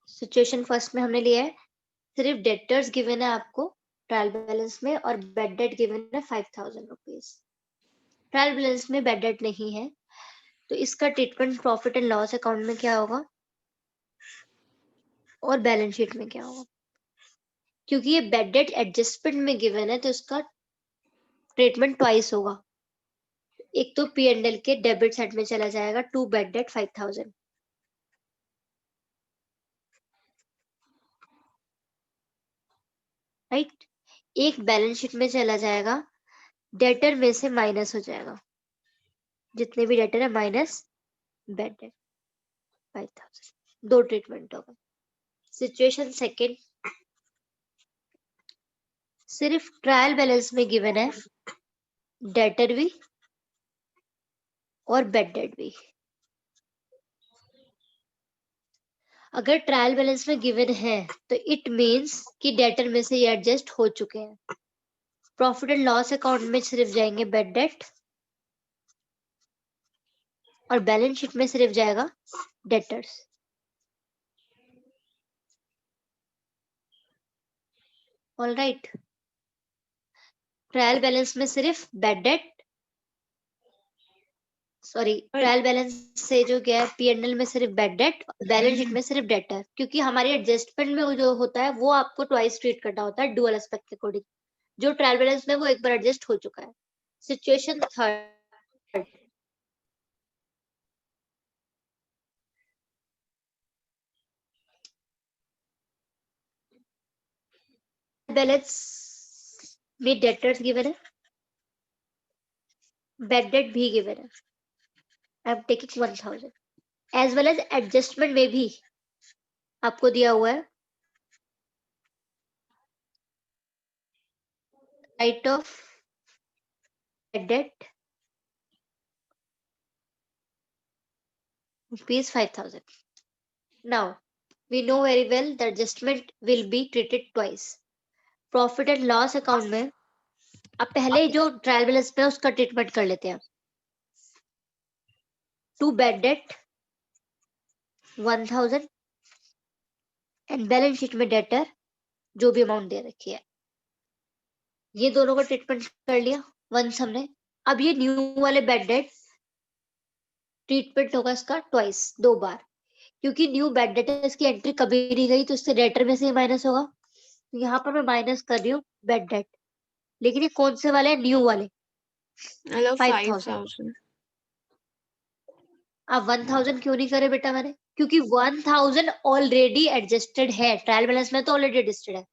Situation first में हमने लिया है सिर्फ डेटर्स गिवन है आपको ट्रायल बैलेंस में और बेड डेट गिवन है 5000 रुपीज। ट्रायल बैलेंस में बेड डेट नहीं है तो इसका treatment profit and loss account में क्या होगा और बैलेंस शीट में क्या होगा। क्योंकि ये बेड डेट एडजस्टमेंट में गिवन है तो इसका ट्रीटमेंट ट्वाइस होगा। एक तो P&L के डेबिट साइड में चला जाएगा टू बेड डेट 5000, राइट। एक बैलेंस शीट में चला जाएगा, डेटर में से माइनस हो जाएगा, जितने भी डेटर है माइनस बेड डेट 5000। दो ट्रीटमेंट होगा। सिचुएशन सेकेंड, सिर्फ ट्रायल बैलेंस में गिवन है डेटर भी और बेड डेट भी। अगर ट्रायल बैलेंस में गिवन है तो इट मींस कि डेटर में से ये एडजस्ट हो चुके हैं। प्रॉफिट एंड लॉस अकाउंट में सिर्फ जाएंगे बेड डेट और बैलेंस शीट में सिर्फ जाएगा debtors. All right. Trial balance में सिर्फ bed date, sorry trial balance से जो गया है P&L में सिर्फ बेड डेट, बैलेंस शीट में सिर्फ डेटर। क्योंकि हमारी एडजस्टमेंट में जो होता है वो आपको ट्वाइस ट्रीट करना होता है डुअल एस्पेक्ट के अकॉर्डिंग। जो ट्रायल बैलेंस में वो एक बार एडजस्ट हो चुका है। सिचुएशन थर्ड, बैलेंस में डेटर्स गिवन है, बेड डेट भी गिवन है, I am taking 1000 as well as adjustment में भी आपको दिया हुआ है write off bad debt rupees 5000. Now we know very well the adjustment will be treated twice. Profit and loss account में अब पहले जो ट्रायल बैलेंस पे उसका ट्रीटमेंट कर लेते हैं। To bad debt 1000 and balance sheet में डेटर जो भी अमाउंट दे रखी है, ये दोनों का ट्रीटमेंट कर लिया वंस हमने। अब ये न्यू वाले बेड डेट ट्रीटमेंट होगा इसका ट्वाइस, दो बार। क्योंकि न्यू बेड डेट इसकी एंट्री कभी नहीं गई तो इससे डेटर में से ही माइनस होगा। तो यहाँ पर मैं माइनस कर रही हूँ बेड डेट, लेकिन ये कौन से वाले हैं, न्यू वाले 5000। अब 1000 क्यों नहीं करे बेटा मैंने, क्योंकि 1000 ऑलरेडी एडजस्टेड है, ट्रायल बैलेंस में तो ऑलरेडी एडजस्टेड है।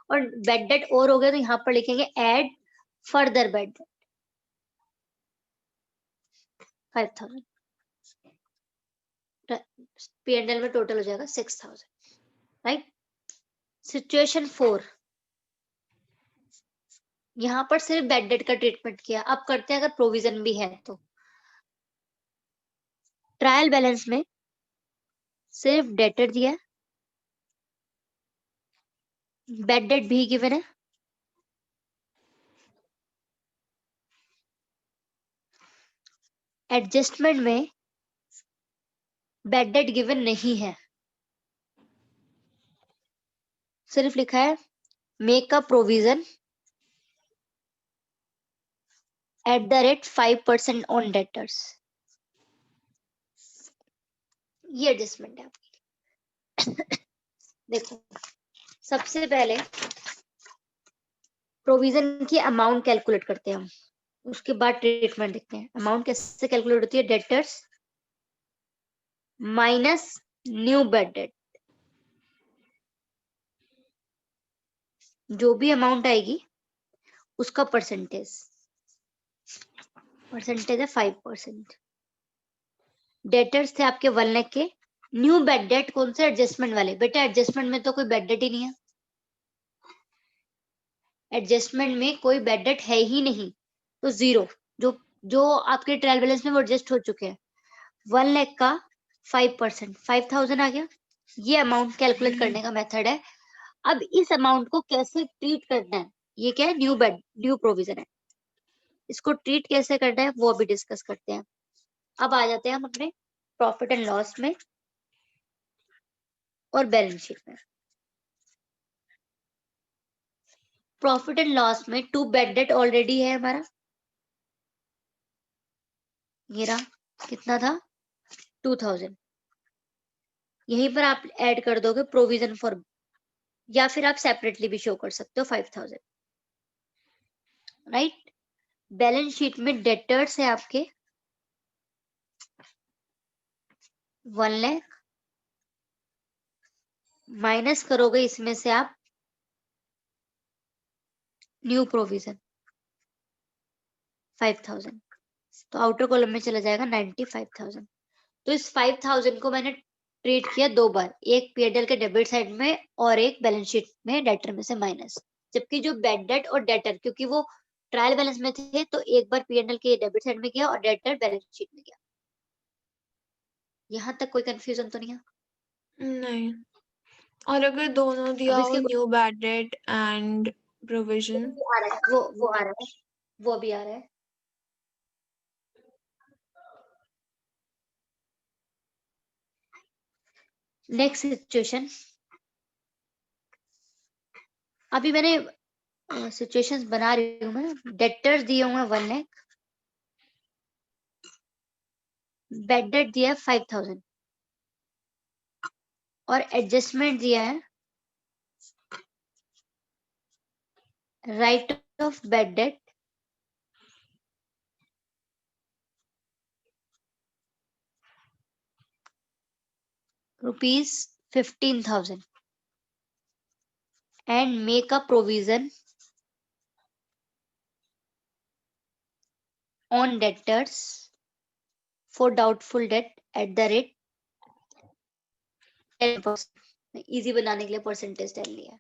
और बेड डेट और हो गया तो यहाँ पर लिखेंगे add further bad date 5000। P&L में टोटल हो जाएगा 6000, राइट। सिचुएशन 4, यहाँ पर सिर्फ बेड डेट का ट्रीटमेंट किया। अब करते हैं अगर प्रोविजन भी है तो। ट्रायल बैलेंस में सिर्फ डेटर दिया है, बेड डेट भी गिवन है, एडजस्टमेंट में बेड डेट गिवन नहीं है, सिर्फ लिखा है make a provision at the rate 5% on debtors. ये एडजस्टमेंट है आपकी। देखो सबसे पहले प्रोविजन की अमाउंट कैलकुलेट करते हैं हम, उसके बाद ट्रीटमेंट देखते हैं। अमाउंट कैसे कैलकुलेट होती है, debtors minus new bad date, जो भी अमाउंट आएगी उसका परसेंटेज है 5%। डेटर्स थे आपके 1 लाख के, न्यू बेड डेट कौन से, एडजस्टमेंट वाले। बेटा एडजस्टमेंट में तो कोई बेड डेट ही नहीं है, एडजस्टमेंट में कोई बेड डेट है ही नहीं, तो जीरो। जो जो आपके ट्रायल बैलेंस में वो एडजस्ट हो चुके हैं। 1 लाख का 5% 5000 आ गया। ये अमाउंट कैलकुलेट करने का मेथड है। अब इस अमाउंट को कैसे ट्रीट करना है, ये क्या है, न्यू प्रोविजन है, इसको ट्रीट कैसे करना है वो अभी डिस्कस करते हैं। अब आ जाते हैं हम अपने प्रॉफिट एंड लॉस में। और बैलेंस शीट में। प्रॉफिट एंड लॉस में 2 बैड डेट ऑलरेडी है हमारा, ये रहा, कितना था 2000। यहीं पर आप ऐड कर दोगे प्रोविजन फॉर, या फिर आप सेपरेटली भी शो कर सकते हो 5000, राइट। बैलेंस शीट में डेटर्स है आपके 1 लाख, माइनस करोगे इसमें से आप न्यू प्रोविजन 5000, तो आउटर कॉलम में चला जाएगा 95,000। तो इस 5000 को मैंने ट्रीट किया 2 बार, एक P&L के डेबिट साइड में और एक बैलेंस शीट में डेटर में से माइनस। जबकि जो बैड डेट और डेटर, क्योंकि वो ट्रायल बैलेंस में थे, तो एक बार P&L के डेबिट साइड में किया और डेटर बैलेंस शीट में किया। यहाँ तक कोई कंफ्यूजन तो नहीं है? नहीं। और अगर दोनों दिया अब हो, इसके new bad debt and provision, आ रहा है, वो आ रहा है, वो भी आ रहा है। नेक्स्ट सिचुएशन, अभी मैंने सिचुएशंस बना रही हूँ मैं। डेटर्स दिए हुए हैं 1 लाख, बैड डेट दिया है 5000 और एडजस्टमेंट दिया है write of bad debt ₹15,000 and make a provision on debtors for doubtful debt at the rate 10%। Easy बनाने के लिए परसेंटेज डाल लिया।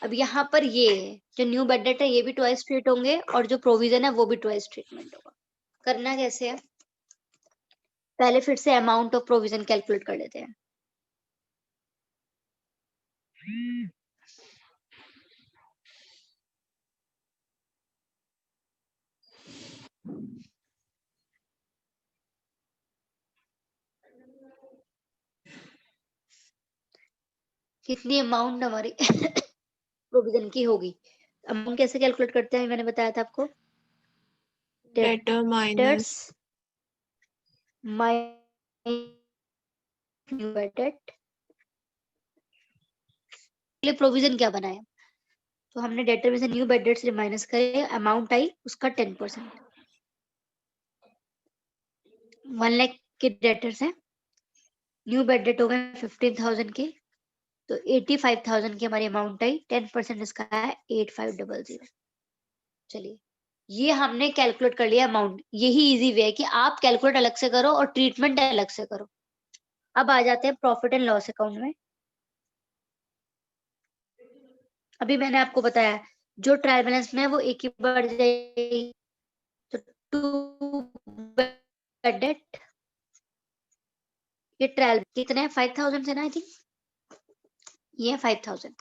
अब यहाँ पर ये जो न्यू बैड डेट है ये भी ट्वाइस ट्रीट होंगे और जो प्रोविजन है वो भी ट्वाइस ट्रीटमेंट होगा। करना कैसे है, पहले फिर से अमाउंट ऑफ प्रोविजन कैलकुलेट कर लेते हैं। कितनी अमाउंट हमारी प्रोविजन की होगी। अमाउंट कैसे कैलकुलेट करते हैं मैंने बताया था आपको, debtor minus new bad date. Provision क्या बनाया, तो हमने डेटर में से न्यू बैड डेट से माइनस करे, अमाउंट आई उसका 10%। 1 लाख के डेटर्स है, न्यू बैड डेट हो गए 15,000 के, तो 85,000 की हमारी अमाउंट आई, 10% इसका है 8500। चलिए ये हमने कैलकुलेट कर लिया अमाउंट। यही इजी वे है कि आप कैलकुलेट अलग से करो और ट्रीटमेंट अलग से करो। अब आ जाते हैं प्रॉफिट एंड लॉस अकाउंट में। अभी मैंने आपको बताया जो ट्रायल बैलेंस में है वो एक ही बार जाएगी, तो 2 बैड डेट, ये ट्रायल कितने हैं 5000 से ना, आई थिंक ये 5000।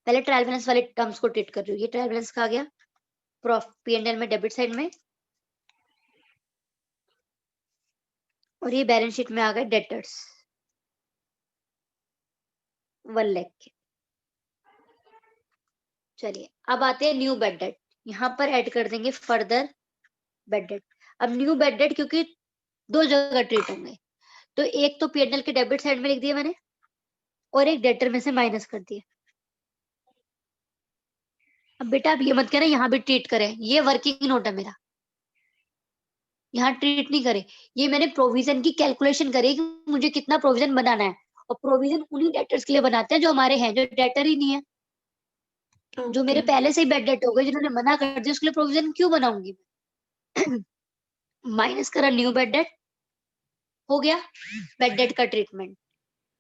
पहले ट्रायल बैलेंस वाले टर्म्स को ट्रीट कर रही हूँ। ये ट्रायल बैलेंस का आ गया P&L में डेबिट साइड में, और ये बैलेंस शीट में आ गए डेटर्स 1 लाख के। चलिए अब आते हैं न्यू बैड डेट, यहाँ पर ऐड कर देंगे फर्दर बैड डेट। अब न्यू बैड डेट क्योंकि 2 जगह ट्रीट होंगे, तो एक तो P&L के डेबिट साइड में लिख दिया मैंने और एक डेटर में से माइनस कर दिया। अब बेटा आप ये मत कहना यहाँ भी ट्रीट करें, ये वर्किंग नोट है मेरा, यहाँ ट्रीट नहीं करे। ये मैंने प्रोविजन की कैलकुलेशन करी कि मुझे कितना प्रोविजन बनाना है, और प्रोविजन उन्हीं डेटर्स के लिए बनाते हैं जो हमारे हैं, जो डेटर ही नहीं है। जो मेरे ओके। पहले से ही बैड डेट हो गए, जिन्होंने मना कर दिया, उसके लिए प्रोविजन क्यों बनाऊंगी माइनस करा न्यू बैड डेट, हो गया बैड डेट का treatment.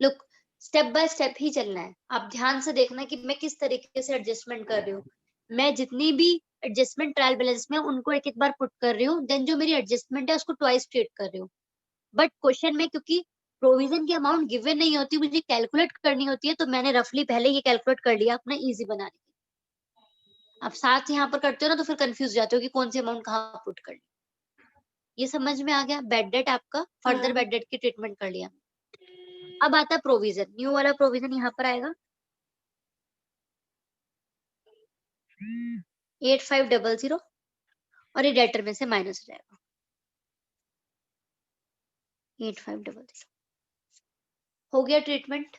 Look step by step ही चलना है, आप ध्यान से देखना कि मैं किस तरीके से एडजस्टमेंट कर रही हूँ। मैं जितनी भी एडजस्टमेंट ट्रायल बैलेंस में उनको एक एक बार पुट कर रही हूँ, देन जो मेरी एडजस्टमेंट है उसको ट्वाइस ट्रीट कर रही हूँ। बट क्वेश्चन में क्योंकि प्रोविजन की अमाउंट गिवन नहीं होती, मुझे कैलकुलेट करनी होती है, तो मैंने रफली पहले ये कैलकुलेट कर लिया अपना इजी बनाने के लिए। आप साथ यहाँ पर करते हो ना तो फिर कंफ्यूज जाते हो कि कौन सी अमाउंट कहाँ पुट करनी। ये समझ में आ गया, बैड डेट आपका फर्दर हाँ। बैड डेट की ट्रीटमेंट कर लिया। अब आता है प्रोविजन, न्यू वाला प्रोविजन यहाँ पर आएगा 8500 और ये डेटर में से माइनस हो जाएगा 8500। हो गया ट्रीटमेंट।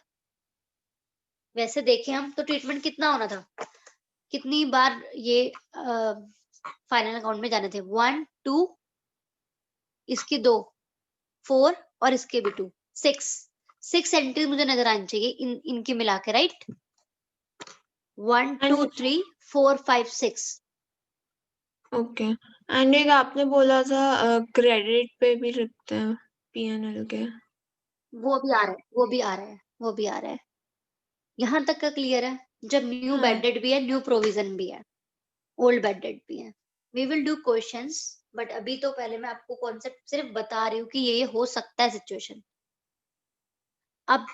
वैसे देखें हम तो ट्रीटमेंट कितना होना था, कितनी बार ये फाइनल अकाउंट में जाने थे, 1 2, इसकी 2 4 और इसके भी 2, 6 एंट्री मुझे नजर आनी चाहिए इनकी मिला के, राइट? 1 2 3 4 5 6। ओके। एंड एक आपने बोला था क्रेडिट पे भी लिखते हैं पीएनएल के। वो भी आ रहा है, वो भी आ रहा है, वो भी आ रहा है। यहां तक का क्लियर है? जब न्यू हाँ। बैड डेट भी है, न्यू प्रोविजन भी है, ओल्ड बैड डेट भी है। We will do questions, but अभी तो पहले मैं आपको कॉन्सेप्ट सिर्फ बता रही हूँ कि ये हो सकता है सिचुएशन। अब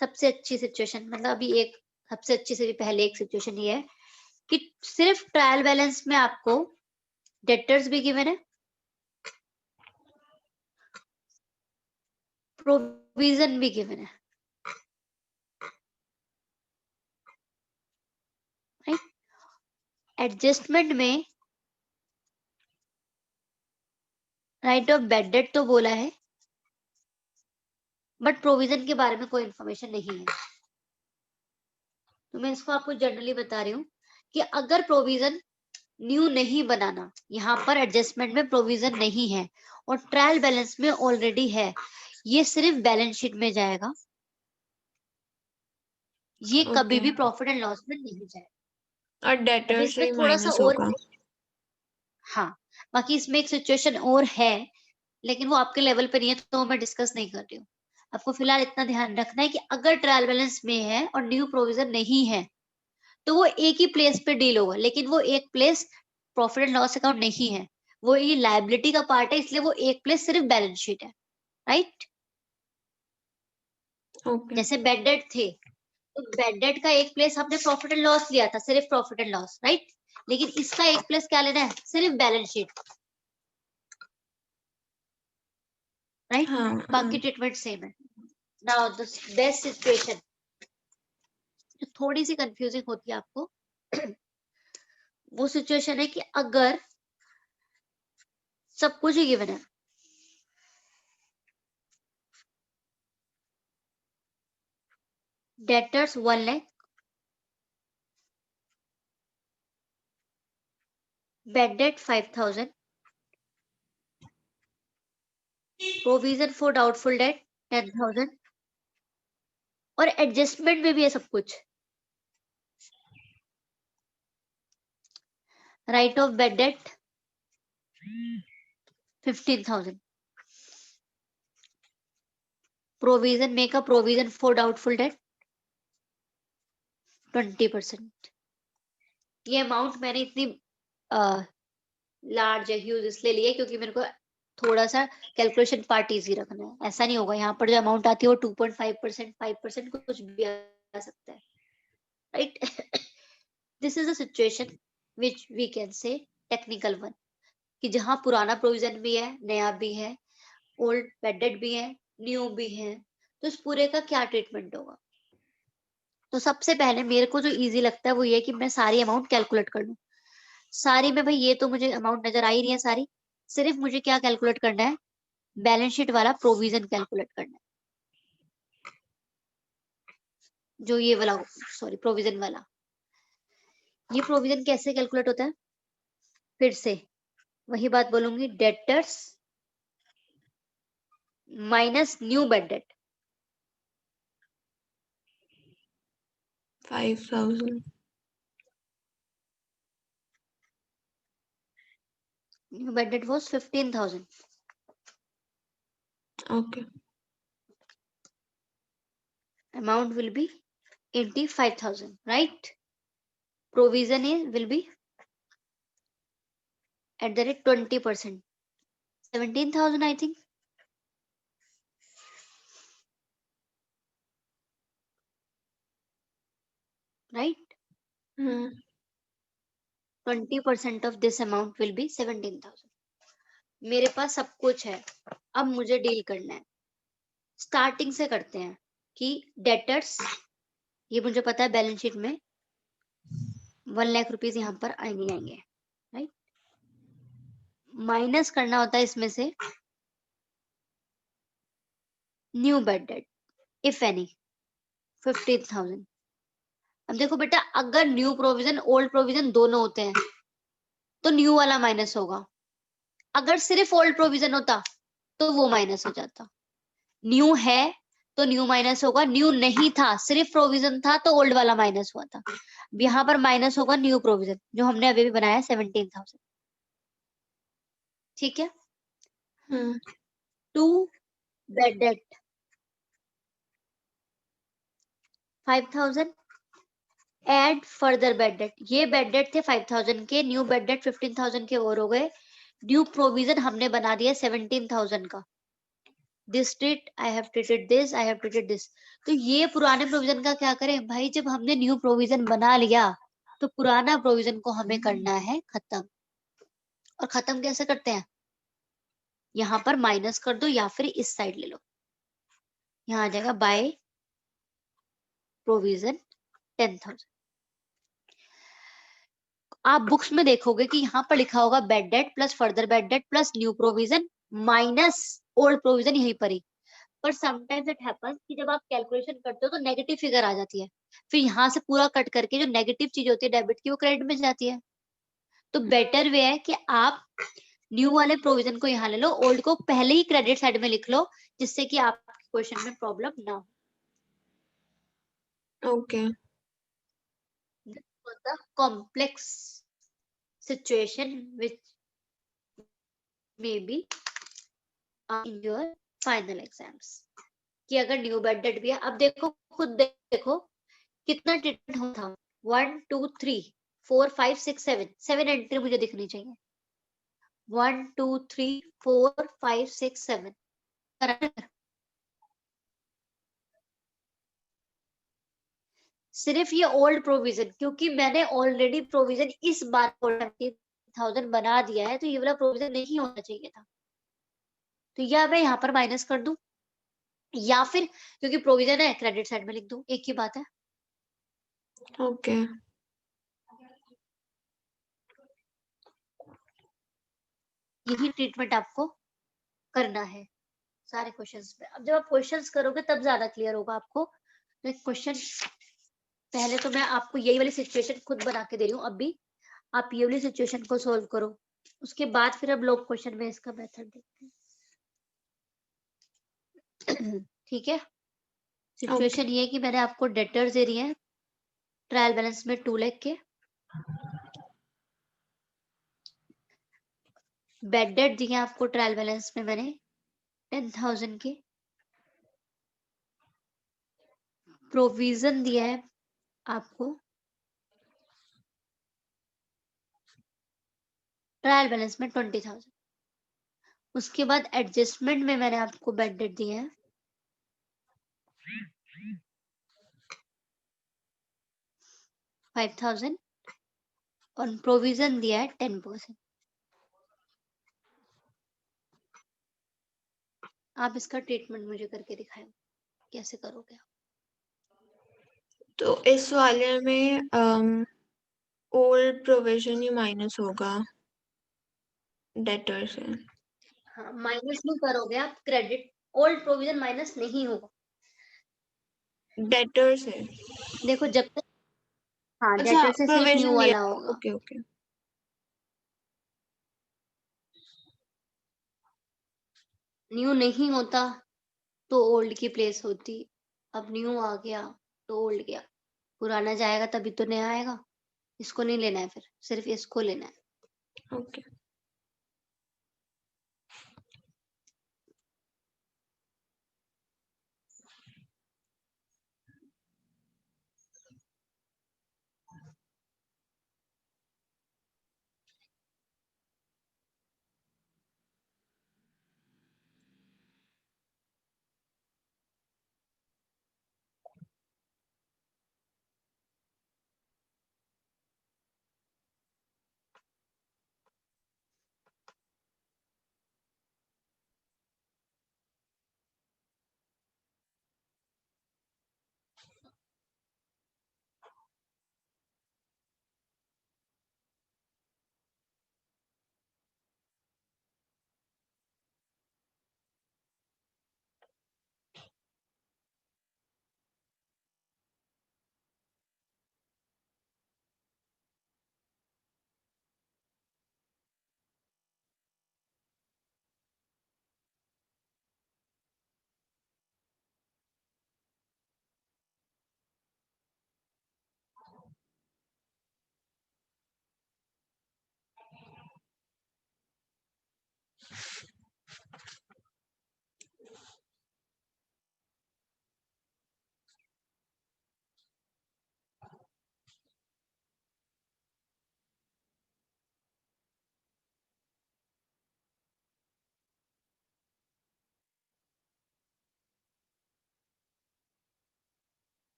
सबसे अच्छी सिचुएशन, मतलब अभी एक सबसे अच्छी से भी पहले एक सिचुएशन ये है कि सिर्फ ट्रायल बैलेंस में आपको डेटर्स भी गिवन है, प्रोविजन भी गिवन है, राइट? एडजस्टमेंट में राइट ऑफ बैड डेट तो बोला है, बट प्रोविजन के बारे में कोई इंफॉर्मेशन नहीं है। तो मैं इसको आपको जनरली बता रही हूँ कि अगर प्रोविजन न्यू नहीं बनाना, यहाँ पर एडजस्टमेंट में प्रोविजन नहीं है और ट्रायल बैलेंस में ऑलरेडी है, ये सिर्फ बैलेंस शीट में जाएगा, ये कभी भी प्रॉफिट एंड लॉस में नहीं जाएगा। और अभी डेटर्स इसमें भी थोड़ा सा माइनस और, होगा। हाँ, बाकी इसमें एक सिचुएशन और है, लेकिन वो आपके लेवल पे नहीं है तो मैं डिस्कस नहीं कर रही हूँ। आपको फिलहाल इतना ध्यान रखना है कि अगर ट्रायल बैलेंस में है और न्यू प्रोविजन नहीं है तो वो एक ही प्लेस पे डील होगा, लेकिन वो एक place profit and loss account नहीं है, वो ये लायबिलिटी का पार्ट है, इसलिए वो एक प्लेस सिर्फ बैलेंस शीट है, राइट? ओके। जैसे बैड डेट थे, तो बैड डेट का एक प्लेस हमने प्रॉफिट एंड लॉस लिया था, सिर्फ प्रॉफिट एंड लॉस, राइट? लेकिन इसका एक प्लेस क्या लेना है, सिर्फ बैलेंस शीट, राइट? हाँ बाकी ट्रीटमेंट सेम है। नाउ द बेस्ट सिचुएशन जो थोड़ी सी कंफ्यूजिंग होती है आपको वो सिचुएशन है कि अगर सब कुछ ही गिवन है, debtors 1 lakh, bad debt 5000, provision for doubtful date 10,000 और एडजस्टमेंट में भी है सब कुछ। Right of bad debt 15,000, provision make a provision for doubtful date 20%। ये अमाउंट मैंने इतनी लार्ज है, ह्यूज इसलिए लिया क्योंकि मेरे को थोड़ा सा कैलकुलेशन पार्ट इजी रखना है। ऐसा नहीं होगा यहाँ पर जो अमाउंट आती है वो 2.5%, 5% कुछ भी आ सकता है, right? This is a situation which we can say technical one, कि जहां पुराना प्रोविजन भी है, नया भी है, ओल्ड बेडेड भी है, न्यू भी है, तो इस पूरे का क्या ट्रीटमेंट होगा? तो सबसे पहले मेरे को जो इजी लगता है वो ये कि मैं सारी अमाउंट कैलकुलेट कर लूं। सारी में भाई ये तो मुझे अमाउंट नजर आ ही रही है सारी, सिर्फ मुझे क्या कैलकुलेट करना है, बैलेंस शीट वाला प्रोविजन कैलकुलेट करना है, जो ये वाला, सॉरी प्रोविजन वाला। ये प्रोविजन कैसे कैलकुलेट होता है? फिर से वही बात बोलूंगी, debtors minus new bad date, 5000। New bad date was 15,000, okay. amount will be 85,000, right? Provision will be at the rate 20%, 17,000 I think, right? 20% of this amount will be 17,000। मेरे पास सब कुछ है, अब मुझे डील करना है। स्टार्टिंग से करते हैं। कि डेटर्स, ये मुझे पता है बैलेंस शीट में 1 लाख रुपीज यहाँ पर आएंगे, राइट। माइनस करना होता है इसमें से new bad date, if any, 15,000। अब देखो बेटा, अगर न्यू प्रोविजन ओल्ड प्रोविजन दोनों होते हैं तो न्यू वाला माइनस होगा, अगर सिर्फ ओल्ड प्रोविजन होता तो वो माइनस हो जाता। न्यू है तो न्यू माइनस होगा, न्यू नहीं था सिर्फ प्रोविजन था तो ओल्ड वाला माइनस हुआ था। यहाँ पर माइनस होगा न्यू प्रोविजन जो हमने अभी भी बनाया 17,000, ठीक है। To bad debt 5,000, add further bad debt, ये बेड डेट थे 5,000 के, न्यू बेड डेट 15,000 के और हो गए। न्यू प्रोविजन हमने बना दिया 17,000 का, this treat I have treated this, I have treated this. तो ये पुराने प्रोविजन का क्या करें भाई, जब हमने न्यू प्रोविजन बना लिया तो पुराना प्रोविजन को हमें करना है खत्म। और खत्म कैसे करते हैं, यहाँ पर माइनस कर दो या फिर इस साइड ले लो, यहाँ आ जाएगा बाय प्रोविजन 10,000। आप बुक्स में देखोगे कि यहाँ पर लिखा होगा bed date plus further bad date plus new provision minus old provision, यहीं पर ही। पर समटाइम्स इट हैपेंस कि जब आप कैलकुलेशन करते हो तो नेगेटिव फिगर आ जाती है, फिर यहाँ से पूरा कट करके जो नेगेटिव चीज होती है डेबिट की वो क्रेडिट में जाती है। तो बेटर वे है कि आप न्यू वाले प्रोविजन को यहाँ ले लो, ओल्ड को पहले ही क्रेडिट साइड में लिख लो, जिससे कि आपके क्वेश्चन में प्रॉब्लम ना हो। Okay. The complex situation which may be in your final exams, कि अगर न्यू बेड डेट भी है। अब देखो, खुद देखो कितना ट्रीटमेंट हुआ था, 1 2 3 4 5 6 7, 7 एंट्री मुझे दिखनी चाहिए, 1 2 3 4 5 6 7, करेक्ट। सिर्फ ये ओल्ड प्रोविजन, क्योंकि मैंने ऑलरेडी प्रोविजन इस बार 20,000 बना दिया है, तो ये वाला प्रोविजन नहीं होना चाहिए था, तो या मैं यहाँ पर माइनस कर दूं या फिर क्योंकि प्रोविजन है क्रेडिट साइड में लिख दूं, एक ही बात है। Okay. यही ट्रीटमेंट आपको करना है सारे क्वेश्चंस पे। अब जब आप क्वेश्चंस करोगे तब ज्यादा क्लियर होगा आपको। तो एक क्वेश्चन, पहले तो मैं आपको यही वाली सिचुएशन खुद बना के दे रही हूँ, अब भी आप ये वाली सिचुएशन को सोल्व करो, उसके बाद फिर अब लोग क्वेश्चन में इसका मेथड देखते हैं। ठीक है, सिचुएशन ये है कि मैंने आपको डेटर्स दे रही है ट्रायल बैलेंस में 2 लाख के, बेड डेट दिए आपको ट्रायल बैलेंस में मैंने 10,000 के, प्रोविजन दिया है आपको ट्रायल बैलेंस में 20,000, उसके बाद एडजस्टमेंट में मैंने आपको बेड डेट दिया है 5,000 और प्रोविजन दिया है 10%। आप इसका ट्रीटमेंट मुझे करके दिखाएं, कैसे करोगे आप? तो इस वाले में ओल्ड प्रोविजन ही माइनस होगा डेटर से। हाँ, माइनस नहीं करोगे आप, क्रेडिट, ओल्ड प्रोविजन माइनस नहीं होगा। डेटर से। देखो जब तक, हाँ अच्छा, डेटर से सिर्फ न्यू प्रोविजन दिया। वाला होगा, ओके ओके। न्यू नहीं होता तो ओल्ड की प्लेस होती, अब न्यू आ गया तो ओल्ड गया, पुराना जाएगा तभी तो नया आएगा। इसको नहीं लेना है, फिर सिर्फ इसको लेना है। ओके।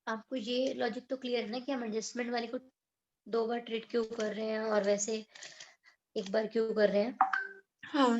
आपको ये लॉजिक तो क्लियर है ना कि हम एडजस्टमेंट वाले को 2 बार ट्रीट क्यों कर रहे हैं और वैसे 1 बार क्यों कर रहे हैं? हाँ।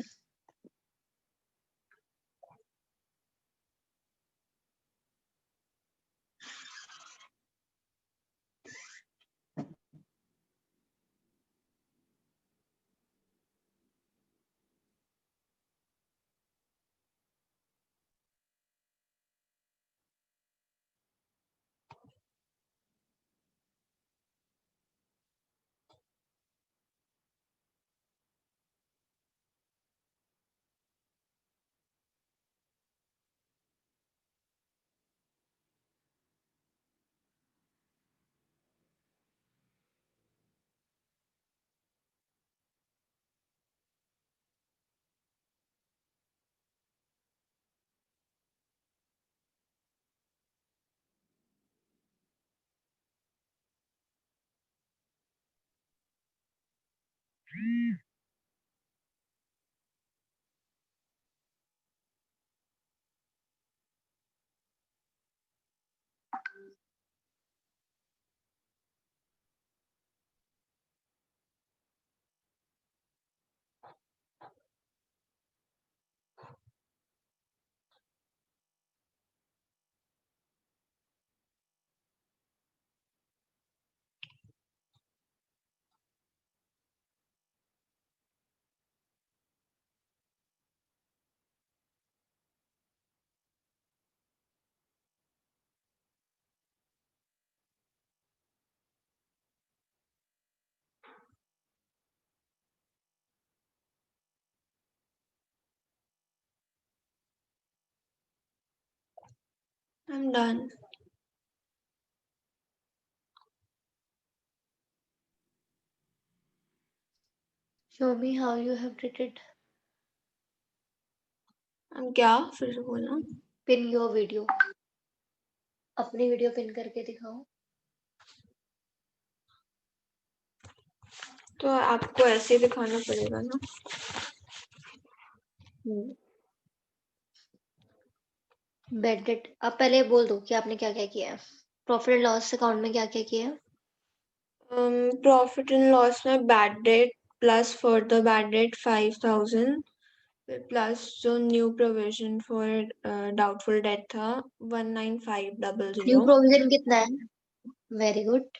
I'm done. Show me how you have treated. हम क्या फिर से बोलना? Pin your video. अपनी वीडियो पिन करके दिखाओ। तो आपको ऐसे ही दिखाना पड़ेगा ना। बेड डेट आप पहले बोल दो कि आपने क्या क्या किया है। प्रॉफिट एंड लॉस अकाउंट में क्या क्या किया है। प्रॉफिट एंड लॉस में bad debt plus further bad debt 5,000 plus जो new provision for doubtful debt था 19500 न्यू प्रोविजन कितना है? Very good.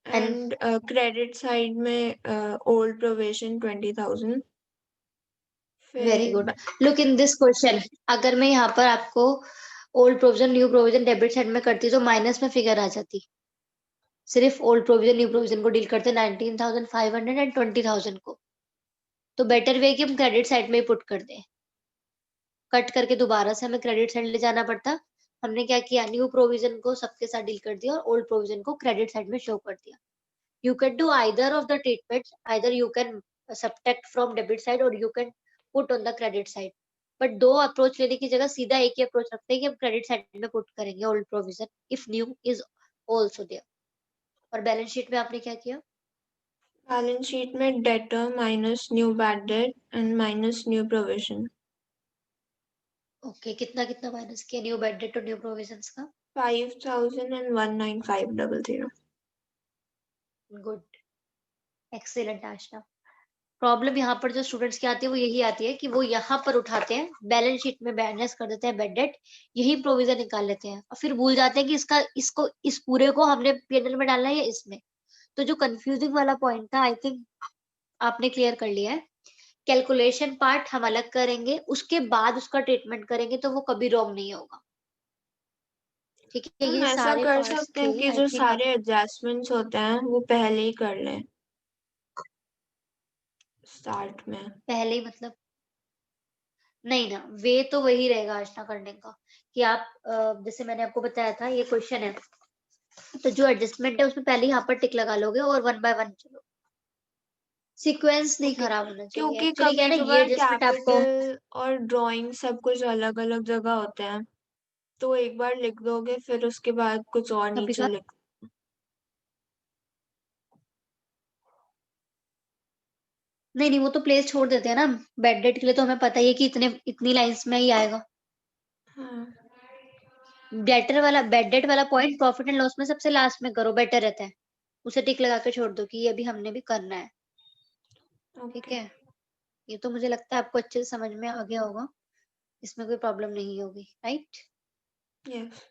And credit side में ओल्ड प्रोविजन 20,000। Very good. फिर लुक इन दिस क्वेश्चन, अगर मैं यहाँ पर आपको old provision new provision debit side में करती तो माइनस में फिगर आ जाती। सिर्फ ओल्ड प्रोविजन न्यू प्रोविजन को डील करते 19,500 एंड 20,000 को। तो बेटर वे कि हम क्रेडिट साइड में ही पुट कर दें। कट करके दोबारा से हमें क्रेडिट साइड ले जाना पड़ता। हमने क्या किया, न्यू प्रोविजन को सबके साथ डील कर दिया और ओल्ड प्रोविजन को क्रेडिट साइड में शो कर दिया। You can do either of the treatments. Either you can subtract from debit side or you can put on the credit side. But दो अप्रोच लेने की जगह सीधा एक ही अप्रोच रखते हैं कि हम क्रेडिट साइड में पुट करेंगे old provision if new is also there. और बैलेंस शीट में आपने क्या किया? बैलेंस शीट में debtor minus new bad debt and minus new provision. Okay, कितना कितना माइनस किया न्यू बैड डेट और न्यू प्रोविजंस का? 5,000 and 19500। Good, excellent Aashna. Problem यहाँ पर जो स्टूडेंट्स की आती है वो यही आती है कि वो यहाँ पर उठाते हैं बैलेंस शीट में माइनस कर देते हैं बेड डेट, यही प्रोविजन निकाल लेते हैं और फिर भूल जाते हैं कि इसको इस पूरे को हमने पीएनएल में डालना है या इसमें। तो जो कंफ्यूजिंग वाला पॉइंट था आई थिंक आपने क्लियर कर लिया है। कैलकुलेशन पार्ट हम अलग करेंगे, उसके बाद उसका ट्रीटमेंट करेंगे तो वो कभी रॉन्ग नहीं होगा। ठीक है, हम ये ऐसा सारे कर पार्ट्स सकते थे हैं कि आई जो थिंक। सारे एडजस्टमेंट्स होते हैं वो पहले ही कर लें स्टार्ट में। पहले ही मतलब नहीं ना, वे तो वही रहेगा आशना करने का कि आप जैसे मैंने आपको बताया था ये क्वेश्चन है तो जो एडजस्टमेंट है उसमें पहले यहाँ पर टिक लगा लोगे और वन बाय वन चलो। सीक्वेंस नहीं ओके, खराब होना चाहिए। क्योंकि एक्चुअली क्या है कभी ना, ये कभार एडजस्टमेंट आपको कैपिटल और ड्राइंग सब कुछ अलग अलग जगह होते हैं, तो एक बार लिख दोगे फिर उसके बाद कुछ और कभी नीचे कभार लिख। नहीं नहीं, वो तो प्लेस छोड़ देते हैं ना। बेड डेट के लिए तो हमें पता ही है कि इतने इतनी लाइंस में ही आएगा। हाँ। डेटर वाला बैड डेट वाला पॉइंट प्रॉफिट एंड लॉस में सबसे लास्ट में करो, बेटर रहता है। उसे टिक लगा के छोड़ दो कि ये अभी हमने भी करना है। ठीक ओके। है, ये तो मुझे लगता है आपको अच्छे से समझ में आ गया होगा, इसमें कोई प्रॉब्लम नहीं होगी, राइट? यस।